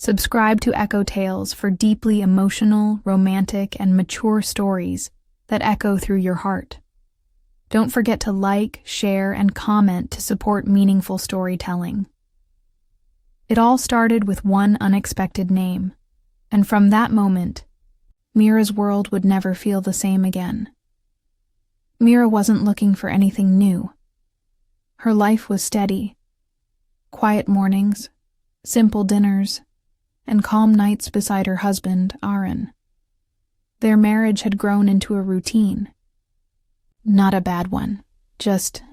Subscribe to Echo Tales for deeply emotional, romantic, and mature stories that echo through your heart. Don't forget to like, share, and comment to support meaningful storytelling. It all started with one unexpected name, and from that moment, Mira's world would never feel the same again. Mira wasn't looking for anything new. Her life was steady. Quiet mornings, simple dinners, and calm nights beside her husband, Aaron. Their marriage had grown into a routine. Not a bad one, just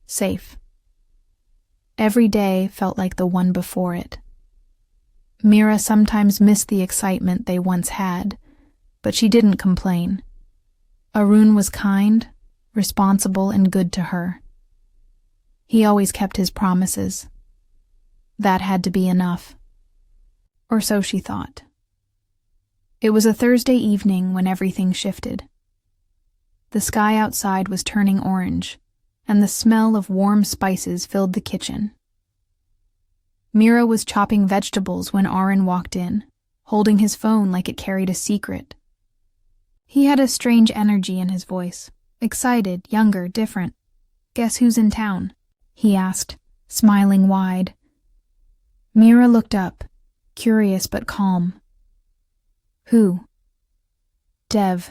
safe. Every day felt like the one before it. Mira sometimes missed the excitement they once had, but she didn't complain. Arun was kind, responsible, and good to her. He always kept his promises. That had to be enough. Or so she thought. It was a Thursday evening when everything shifted. The sky outside was turning orange, and the smell of warm spices filled the kitchen. Mira was chopping vegetables when Aaron walked in, holding his phone like it carried a secret. He had a strange energy in his voice, excited, younger, different. "Guess who's in town?" he asked, smiling wide. Mira looked up, curious but calm. "Who?" "Dev.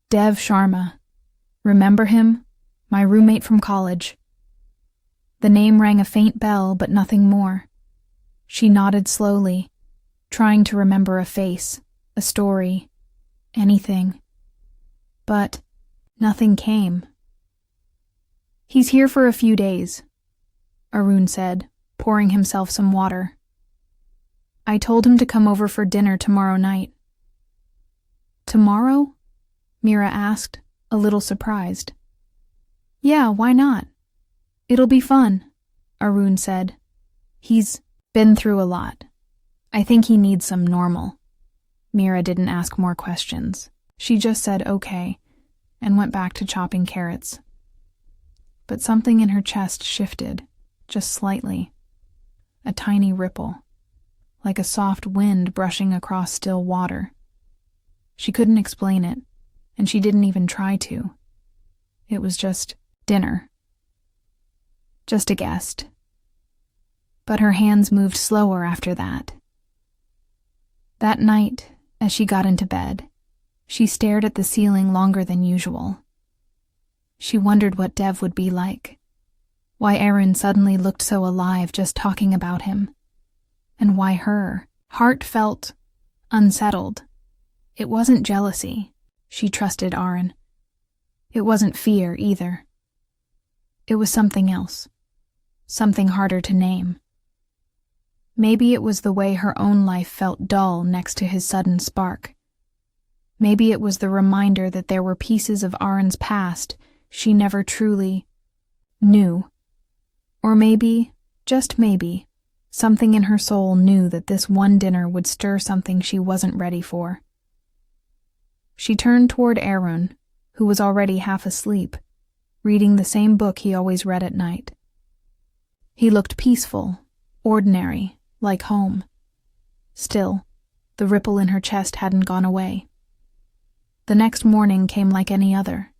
Dev Sharma. Remember him? My roommate from college." The name rang a faint bell, but nothing more. She nodded slowly, trying to remember a face, a story, anything. But nothing came. "He's here for a few days," Arun said, pouring himself some water. "I told him to come over for dinner tomorrow night." "Tomorrow?" Mira asked, a little surprised. "Yeah, why not? It'll be fun," Arun said. "He's been through a lot. I think he needs some normal." Mira didn't ask more questions. She just said okay, and went back to chopping carrots. But something in her chest shifted, just slightly. A tiny ripple, like a soft wind brushing across still water. She couldn't explain it, and she didn't even try to. It was just dinner. Just a guest. But her hands moved slower after that. That night, as she got into bed, she stared at the ceiling longer than usual. She wondered what Dev would be like, why Aaron suddenly looked so alive just talking about him, and why her heart felt unsettled. It wasn't jealousy. She trusted Aaron. It wasn't fear either. It was something else, something harder to name. Maybe it was the way her own life felt dull next to his sudden spark. Maybe it was the reminder that there were pieces of Aaron's past she never truly knew. Or maybe, just maybe, something in her soul knew that this one dinner would stir something she wasn't ready for. She turned toward Aaron, who was already half asleep, reading the same book he always read at night. He looked peaceful, ordinary, like home. Still, the ripple in her chest hadn't gone away. The next morning came like any other.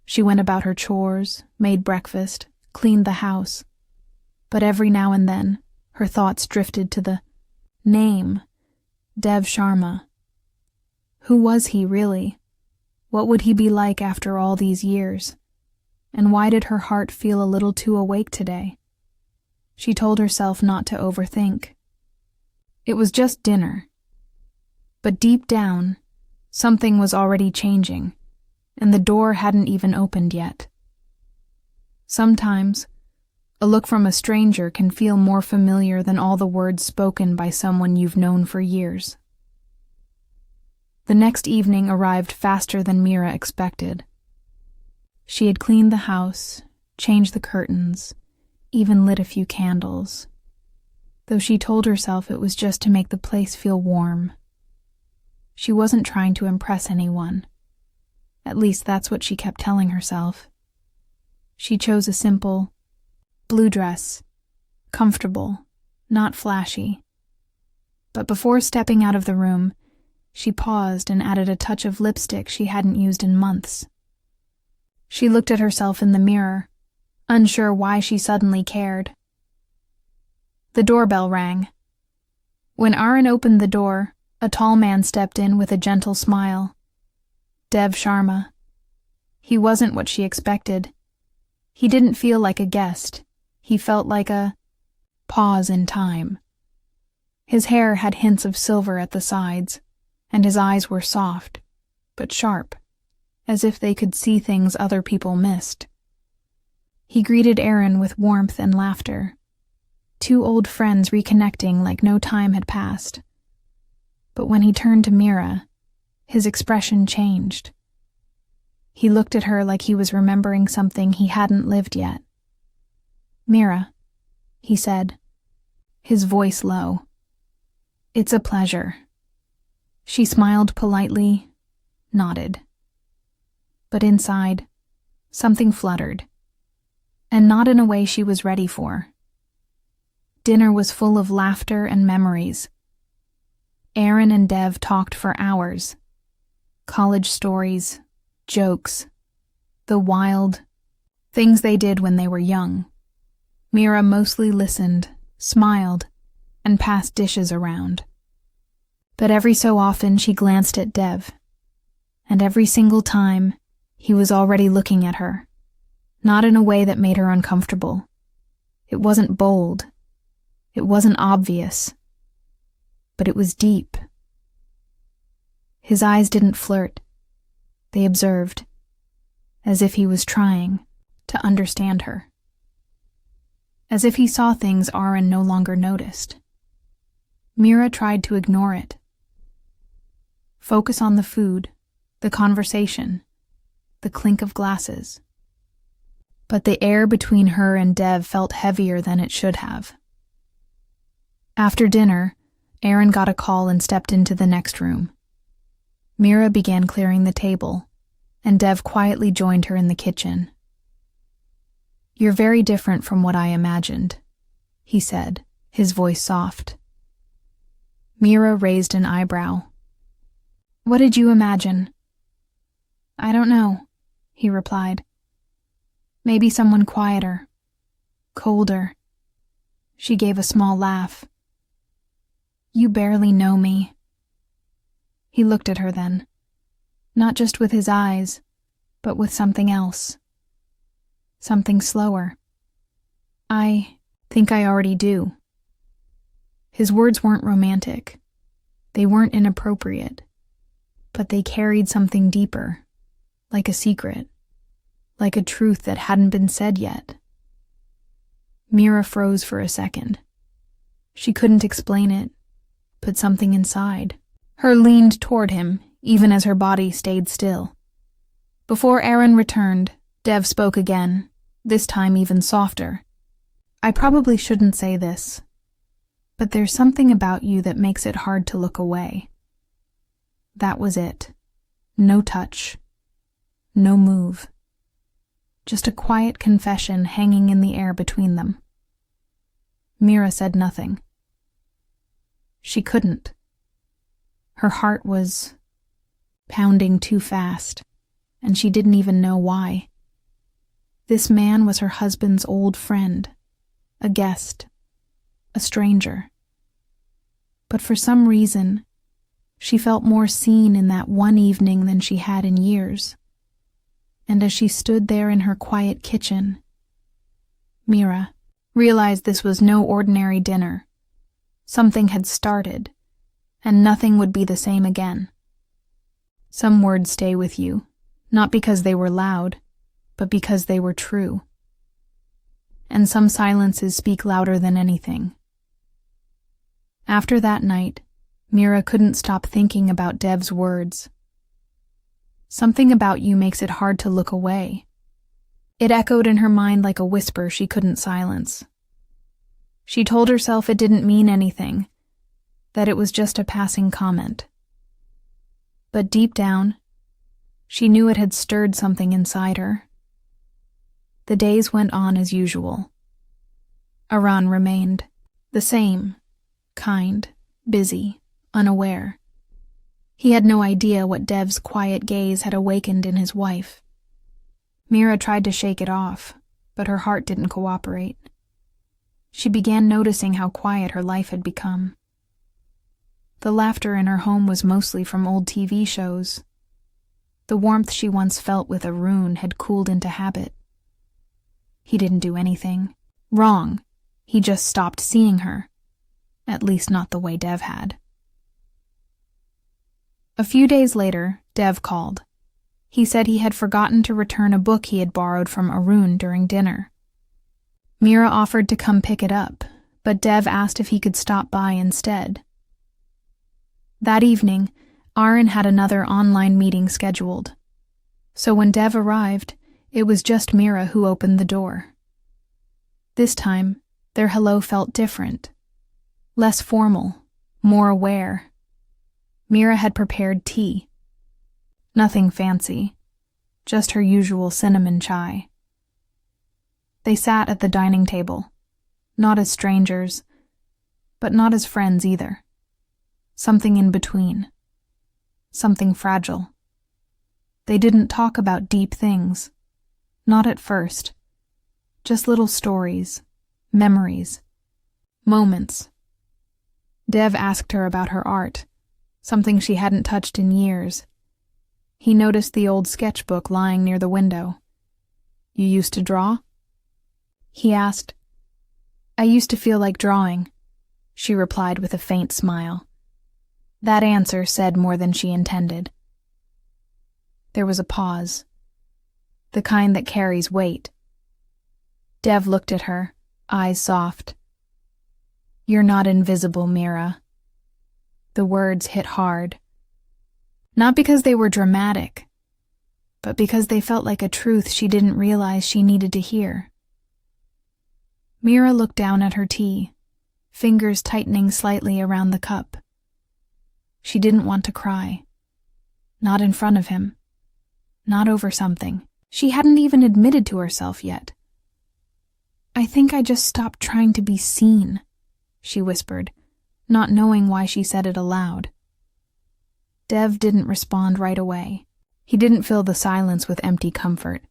She went about her chores, made breakfast, cleaned the house. But every now and then, her thoughts drifted to the name, Dev Sharma. Who was he really? What would he be like after all these years? And why did her heart feel a little too awake today? She told herself not to overthink. It was just dinner. But deep down, something was already changing, and the door hadn't even opened yet. Sometimes, a look from a stranger can feel more familiar than all the words spoken by someone you've known for years. The next evening arrived faster than Mira expected. She had cleaned the house, changed the curtains, even lit a few candles, though she told herself it was just to make the place feel warm. She wasn't trying to impress anyone. At least that's what she kept telling herself. She chose a simple blue dress, comfortable, not flashy, But before stepping out of the room, she paused and added a touch of lipstick she hadn't used in months. She looked at herself in the mirror, unsure why she suddenly cared. The doorbell rang. When Aaron opened the door, a tall man stepped in with a gentle smile. Dev Sharma. He wasn't what she expected. He didn't feel like a guest. He felt like a pause in time. His hair had hints of silver at the sides, and his eyes were soft, but sharp, as if they could see things other people missed. He greeted Aaron with warmth and laughter, two old friends reconnecting like no time had passed. But when he turned to Mira, his expression changed. He looked at her like he was remembering something he hadn't lived yet. "Mira," he said, his voice low. "It's a pleasure." She smiled politely, nodded. But inside, something fluttered, and not in a way she was ready for. Dinner was full of laughter and memories. Aaron and Dev talked for hours. College stories, jokes, the wild things they did when they were young. Mira mostly listened, smiled, and passed dishes around. But every so often she glanced at Dev, and every single time he was already looking at her, not in a way that made her uncomfortable. It wasn't bold. It wasn't obvious. But it was deep. His eyes didn't flirt. They observed, as if he was trying to understand her. As if he saw things Aaron no longer noticed. Mira tried to ignore it. Focus on the food, the conversation, the clink of glasses. But the air between her and Dev felt heavier than it should have. After dinner, Aaron got a call and stepped into the next room. Mira began clearing the table, and Dev quietly joined her in the kitchen. "You're very different from what I imagined," he said, his voice soft. Mira raised an eyebrow. "What did you imagine?" "I don't know," he replied. "Maybe someone quieter, colder." She gave a small laugh. "You barely know me." He looked at her then, not just with his eyes, but with something else. Something slower. "I think I already do." His words weren't romantic. They weren't inappropriate. But they carried something deeper, like a secret, like a truth that hadn't been said yet. Mira froze for a second. She couldn't explain it, but something inside her leaned toward him, even as her body stayed still. Before Aaron returned, Dev spoke again, this time even softer. "I probably shouldn't say this, but there's something about you that makes it hard to look away." That was it. No touch. No move. Just a quiet confession hanging in the air between them. Mira said nothing. She couldn't. Her heart was pounding too fast, and she didn't even know why. This man was her husband's old friend, a guest, a stranger. But for some reason, she felt more seen in that one evening than she had in years. And as she stood there in her quiet kitchen, Mira realized this was no ordinary dinner. Something had started, and nothing would be the same again. Some words stay with you, not because they were loud, but because they were true. And some silences speak louder than anything. After that night, Mira couldn't stop thinking about Dev's words. "Something about you makes it hard to look away." It echoed in her mind like a whisper she couldn't silence. She told herself it didn't mean anything, that it was just a passing comment. But deep down, she knew it had stirred something inside her. The days went on as usual. Aaron remained, the same, kind, busy, unaware. He had no idea what Dev's quiet gaze had awakened in his wife. Mira tried to shake it off, but her heart didn't cooperate. She began noticing how quiet her life had become. The laughter in her home was mostly from old TV shows. The warmth she once felt with Arun had cooled into habit. He didn't do anything wrong. He just stopped seeing her. At least not the way Dev had. A few days later, Dev called. He said he had forgotten to return a book he had borrowed from Arun during dinner. Mira offered to come pick it up, but Dev asked if he could stop by instead. That evening, Arun had another online meeting scheduled. So when Dev arrived, it was just Mira who opened the door. This time, their hello felt different. Less formal, more aware. Mira had prepared tea. Nothing fancy, just her usual cinnamon chai. They sat at the dining table, not as strangers, but not as friends either. Something in between. Something fragile. They didn't talk about deep things. Not at first. Just little stories, memories, moments. Dev asked her about her art, something she hadn't touched in years. He noticed the old sketchbook lying near the window. "You used to draw?" He asked. "I used to feel like drawing," she replied with a faint smile. That answer said more than she intended. There was a pause. The kind that carries weight. Dev looked at her, eyes soft. "You're not invisible, Mira." The words hit hard. Not because they were dramatic, but because they felt like a truth she didn't realize she needed to hear. Mira looked down at her tea, fingers tightening slightly around the cup. She didn't want to cry. Not in front of him. Not over something she hadn't even admitted to herself yet. "I think I just stopped trying to be seen," she whispered, not knowing why she said it aloud. Dev didn't respond right away. He didn't fill the silence with empty comfort.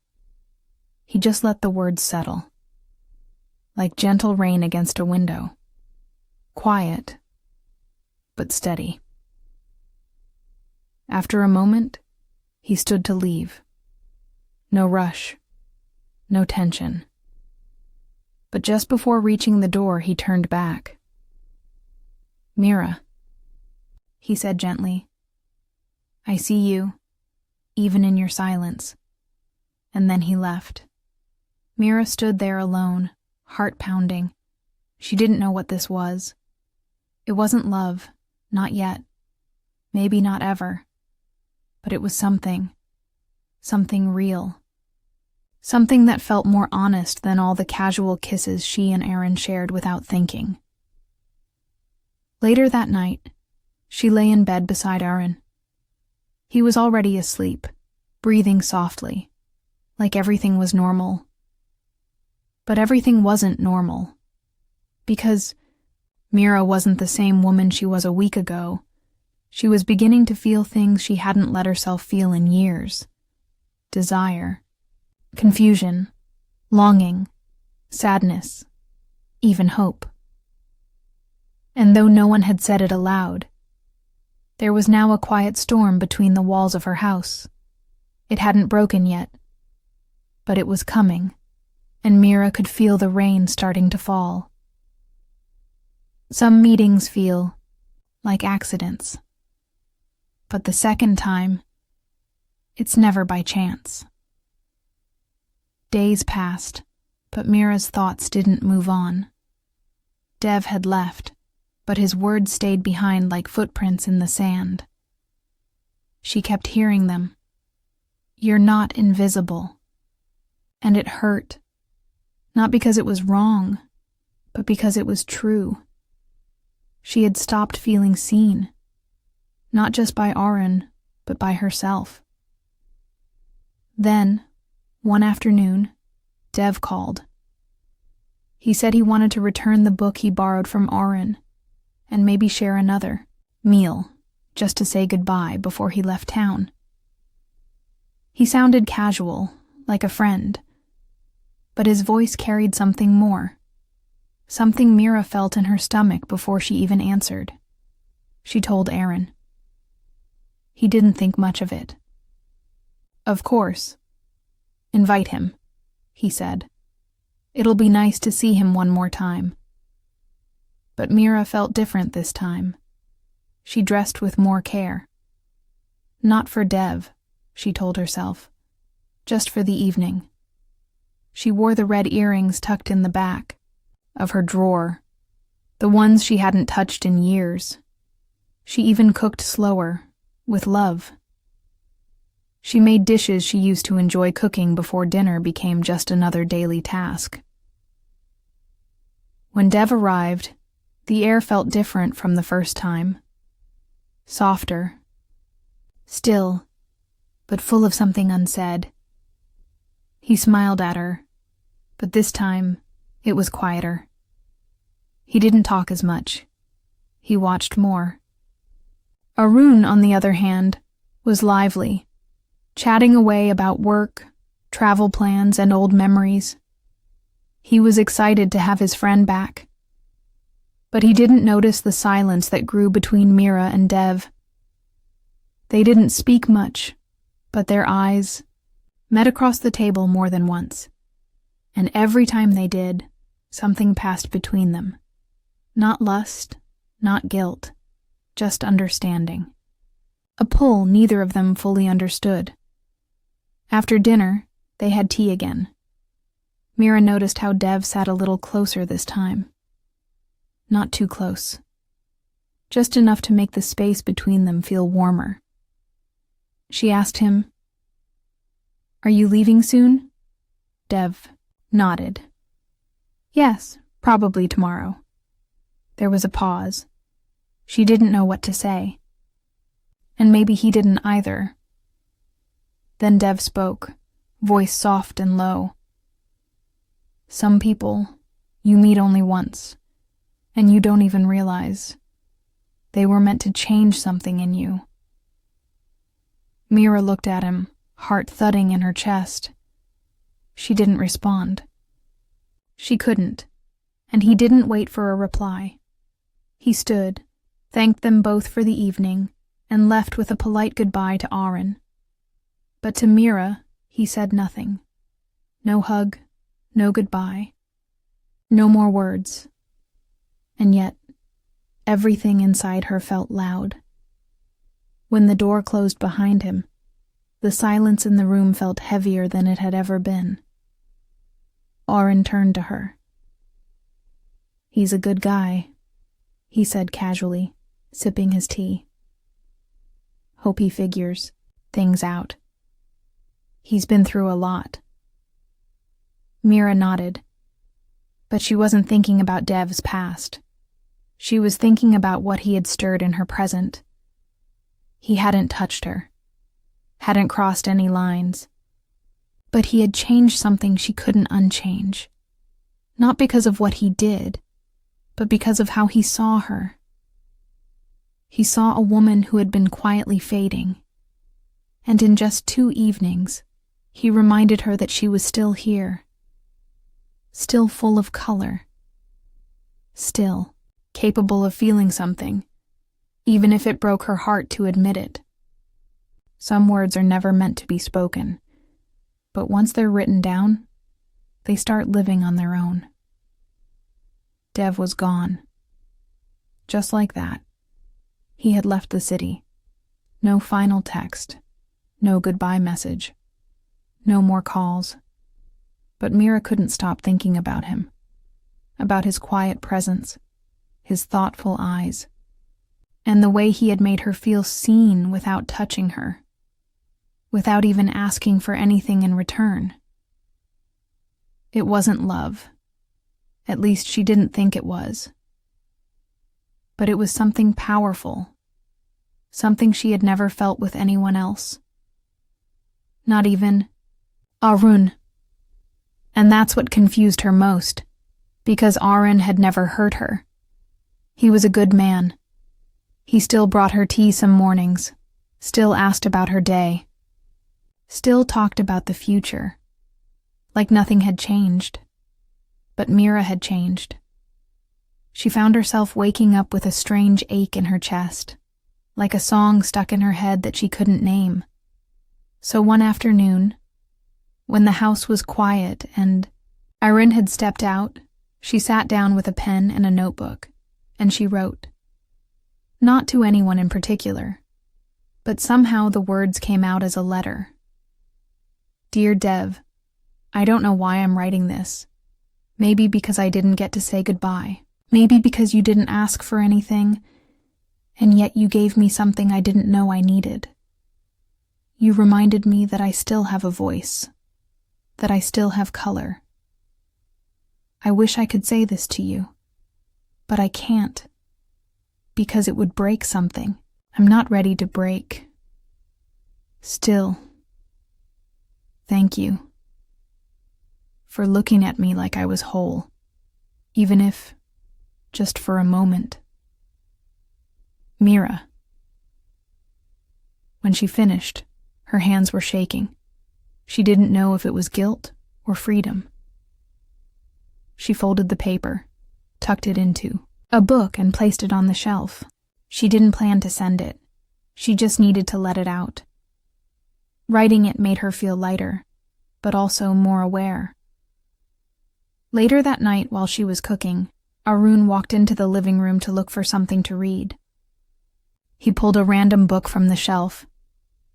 He just let the words settle. Like gentle rain against a window. Quiet, but steady. After a moment, he stood to leave. No rush. No tension. But just before reaching the door, he turned back. "Mira," he said gently. "I see you, even in your silence." And then he left. Mira stood there alone, heart pounding. She didn't know what this was. It wasn't love, not yet. Maybe not ever. But it was something real. Something that felt more honest than all the casual kisses she and Aaron shared without thinking. Later that night, she lay in bed beside Aaron. He was already asleep, breathing softly, like everything was normal. But everything wasn't normal. Because Mira wasn't the same woman she was a week ago. She was beginning to feel things she hadn't let herself feel in years. Desire, confusion, longing, sadness, even hope. And though no one had said it aloud, there was now a quiet storm between the walls of her house. It hadn't broken yet, but it was coming, and Mira could feel the rain starting to fall. Some meetings feel like accidents. But the second time, it's never by chance. Days passed, but Mira's thoughts didn't move on. Dev had left, but his words stayed behind like footprints in the sand. She kept hearing them. "You're not invisible." And it hurt. Not because it was wrong, but because it was true. She had stopped feeling seen. Not just by Aaron, but by herself. Then, one afternoon, Dev called. He said he wanted to return the book he borrowed from Aaron, and maybe share another meal, just to say goodbye before he left town. He sounded casual, like a friend, but his voice carried something more, something Mira felt in her stomach before she even answered. She told Aaron. He didn't think much of it. Of course. Invite him, he said. It'll be nice to see him one more time. But Mira felt different this time. She dressed with more care. Not for Dev, she told herself, just for the evening. She wore the red earrings tucked in the back of her drawer, the ones she hadn't touched in years. She even cooked slower, with love. She made dishes she used to enjoy cooking before dinner became just another daily task. When Dev arrived, the air felt different from the first time. Softer. Still, but full of something unsaid. He smiled at her, but this time it was quieter. He didn't talk as much. He watched more. Arun, on the other hand, was lively, chatting away about work, travel plans, and old memories. He was excited to have his friend back. But he didn't notice the silence that grew between Mira and Dev. They didn't speak much, but their eyes met across the table more than once. And every time they did, something passed between them. Not lust, not guilt, just understanding. A pull neither of them fully understood. After dinner, they had tea again. Mira noticed how Dev sat a little closer this time. Not too close. Just enough to make the space between them feel warmer. She asked him, "Are you leaving soon?" Dev nodded. "Yes, probably tomorrow." There was a pause. She didn't know what to say. And maybe he didn't either. Then Dev spoke, voice soft and low. "Some people you meet only once, and you don't even realize. They were meant to change something in you." Mira looked at him, heart thudding in her chest. She didn't respond. She couldn't, and he didn't wait for a reply. He stood, thanked them both for the evening, and left with a polite goodbye to Aaron. But to Mira, he said nothing. No hug, no goodbye, no more words. And yet, everything inside her felt loud. When the door closed behind him, the silence in the room felt heavier than it had ever been. Aaron turned to her. "He's a good guy," he said casually, sipping his tea. "Hope he figures things out. He's been through a lot." Mira nodded, but she wasn't thinking about Dev's past. She was thinking about what he had stirred in her present. He hadn't touched her, hadn't crossed any lines, but he had changed something she couldn't unchange. Not because of what he did, but because of how he saw her. He saw a woman who had been quietly fading, and in just 2 evenings, he reminded her that she was still here, still full of color, still capable of feeling something, even if it broke her heart to admit it. Some words are never meant to be spoken, but once they're written down, they start living on their own. Dev was gone. Just like that. He had left the city. No final text, no goodbye message, no more calls. But Mira couldn't stop thinking about him, about his quiet presence, his thoughtful eyes, and the way he had made her feel seen without touching her, without even asking for anything in return. It wasn't love. At least she didn't think it was. But it was something powerful, something she had never felt with anyone else. Not even Arun. And that's what confused her most, because Aaron had never hurt her. He was a good man. He still brought her tea some mornings, still asked about her day, still talked about the future, like nothing had changed. But Mira had changed. She found herself waking up with a strange ache in her chest, like a song stuck in her head that she couldn't name. So one afternoon, when the house was quiet and Irene had stepped out, she sat down with a pen and a notebook, and she wrote. Not to anyone in particular, but somehow the words came out as a letter. Dear Dev, I don't know why I'm writing this. Maybe because I didn't get to say goodbye. Maybe because you didn't ask for anything, and yet you gave me something I didn't know I needed. You reminded me that I still have a voice, that I still have color. I wish I could say this to you, but I can't, because it would break something. I'm not ready to break. Still, thank you for looking at me like I was whole, even if just for a moment. Mira. When she finished, her hands were shaking. She didn't know if it was guilt or freedom. She folded the paper, tucked it into a book, and placed it on the shelf. She didn't plan to send it. She just needed to let it out. Writing it made her feel lighter, but also more aware. Later that night, while she was cooking, Arun walked into the living room to look for something to read. He pulled a random book from the shelf.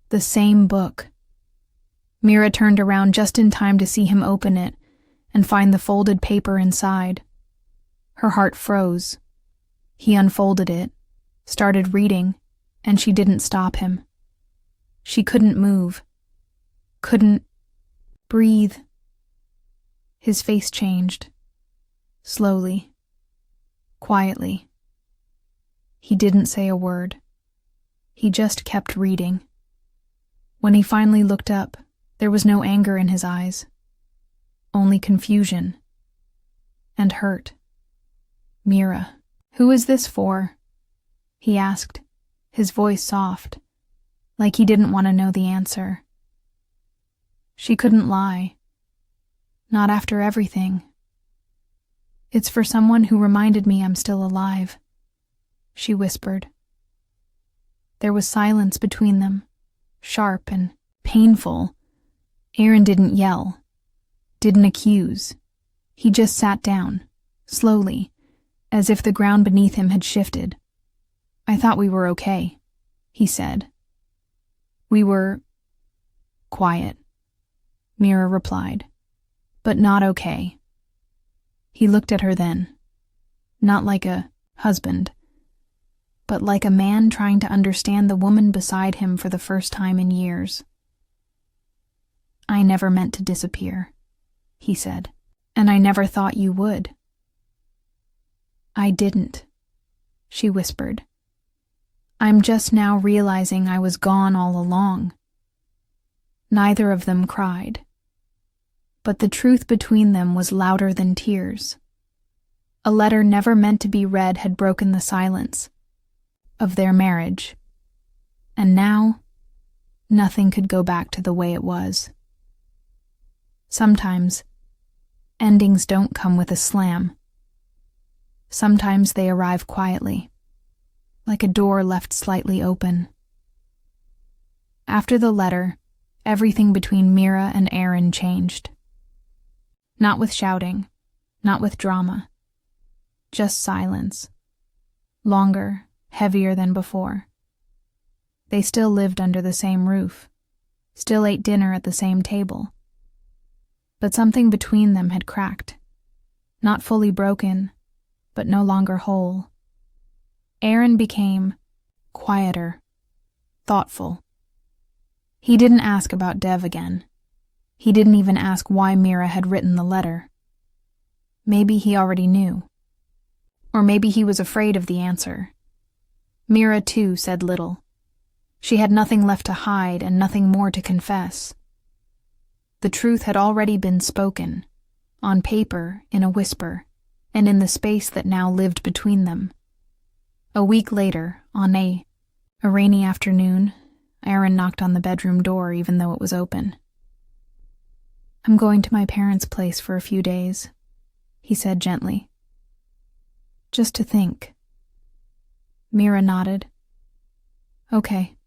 The same book. Mira turned around just in time to see him open it and find the folded paper inside. Her heart froze. He unfolded it, started reading, and she didn't stop him. She couldn't move, couldn't breathe. His face changed, slowly, quietly. He didn't say a word. He just kept reading. When he finally looked up, there was no anger in his eyes, only confusion and hurt. Mira, who is this for? He asked, his voice soft, like he didn't want to know the answer. She couldn't lie. Not after everything. It's for someone who reminded me I'm still alive, she whispered. There was silence between them, sharp and painful. Aaron didn't yell, didn't accuse. He just sat down, slowly, as if the ground beneath him had shifted. I thought we were okay, he said. We were quiet, Mira replied, but not okay. He looked at her then, not like a husband, but like a man trying to understand the woman beside him for the first time in years. I never meant to disappear, he said, and I never thought you would. I didn't, she whispered. I'm just now realizing I was gone all along. Neither of them cried, but the truth between them was louder than tears. A letter never meant to be read had broken the silence of their marriage, and now nothing could go back to the way it was. Sometimes endings don't come with a slam. Sometimes they arrive quietly, like a door left slightly open. After the letter, everything between Mira and Aaron changed. Not with shouting, not with drama, just silence. Longer, heavier than before. They still lived under the same roof, still ate dinner at the same table. But something between them had cracked. Not fully broken, but no longer whole. Aaron became quieter, thoughtful. He didn't ask about Dev again. He didn't even ask why Mira had written the letter. Maybe he already knew. Or maybe he was afraid of the answer. Mira, too, said little. She had nothing left to hide and nothing more to confess. The truth had already been spoken, on paper, in a whisper, and in the space that now lived between them. A week later, on a rainy afternoon, Aaron knocked on the bedroom door even though it was open. "I'm going to my parents' place for a few days," he said gently. "Just to think." Mira nodded. "Okay."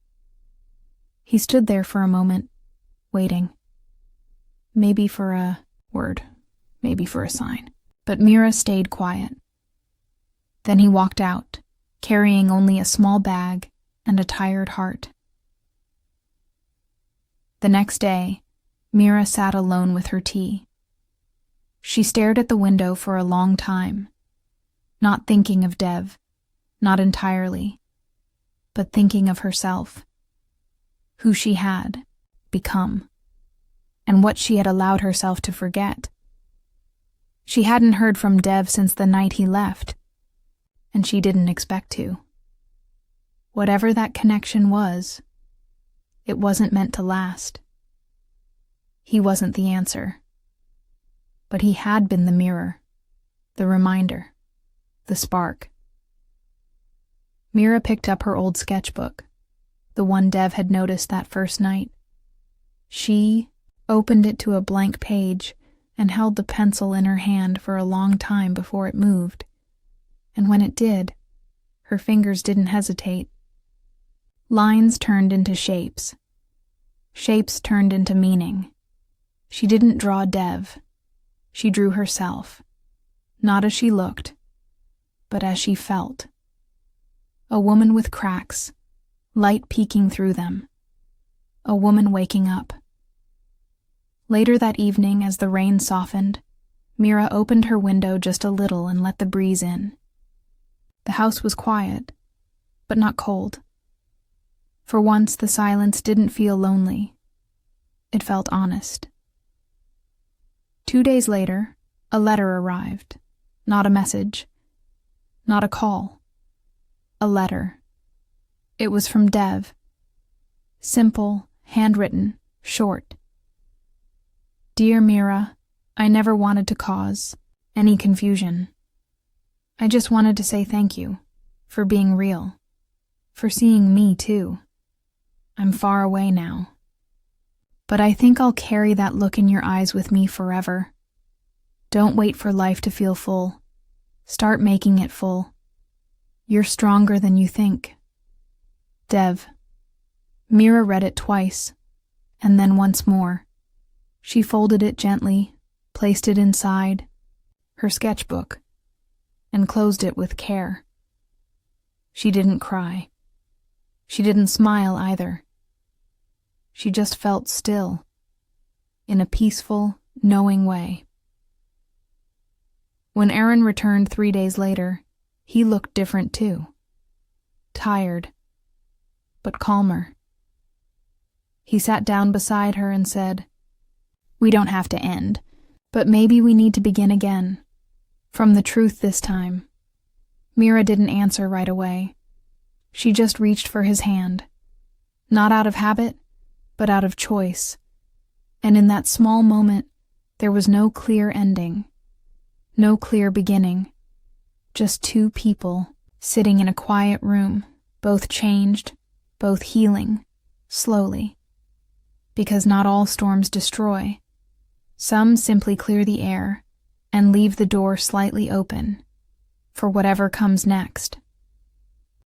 He stood there for a moment, waiting. Maybe for a word, maybe for a sign. But Mira stayed quiet. Then he walked out, carrying only a small bag and a tired heart. The next day, Mira sat alone with her tea. She stared at the window for a long time, not thinking of Dev, not entirely, but thinking of herself, who she had become, and what she had allowed herself to forget. She hadn't heard from Dev since the night he left, and she didn't expect to. Whatever that connection was, it wasn't meant to last. He wasn't the answer, but he had been the mirror, the reminder, the spark. Mira picked up her old sketchbook, the one Dev had noticed that first night. She opened it to a blank page and held the pencil in her hand for a long time before it moved, and when it did, her fingers didn't hesitate. Lines turned into shapes. Shapes turned into meaning. She didn't draw Dev. She drew herself, not as she looked, but as she felt. A woman with cracks, light peeking through them. A woman waking up. Later that evening, as the rain softened, Mira opened her window just a little and let the breeze in. The house was quiet, but not cold. For once, the silence didn't feel lonely. It felt honest. 2 days later, a letter arrived. Not a message. Not a call. A letter. It was from Dev. Simple, handwritten, short. "Dear Mira, I never wanted to cause any confusion. I just wanted to say thank you for being real, for seeing me too. I'm far away now. But I think I'll carry that look in your eyes with me forever. Don't wait for life to feel full. Start making it full. You're stronger than you think. Dev." Mira read it twice, and then once more. She folded it gently, placed it inside her sketchbook, and closed it with care. She didn't cry. She didn't smile either. She just felt still, in a peaceful, knowing way. When Aaron returned 3 days later, he looked different too. Tired, but calmer. He sat down beside her and said, "We don't have to end, but maybe we need to begin again. From the truth this time." Mira didn't answer right away. She just reached for his hand. Not out of habit, but out of choice. And in that small moment, there was no clear ending. No clear beginning. Just two people sitting in a quiet room, both changed, both healing, slowly. Because not all storms destroy. Some simply clear the air and leave the door slightly open for whatever comes next.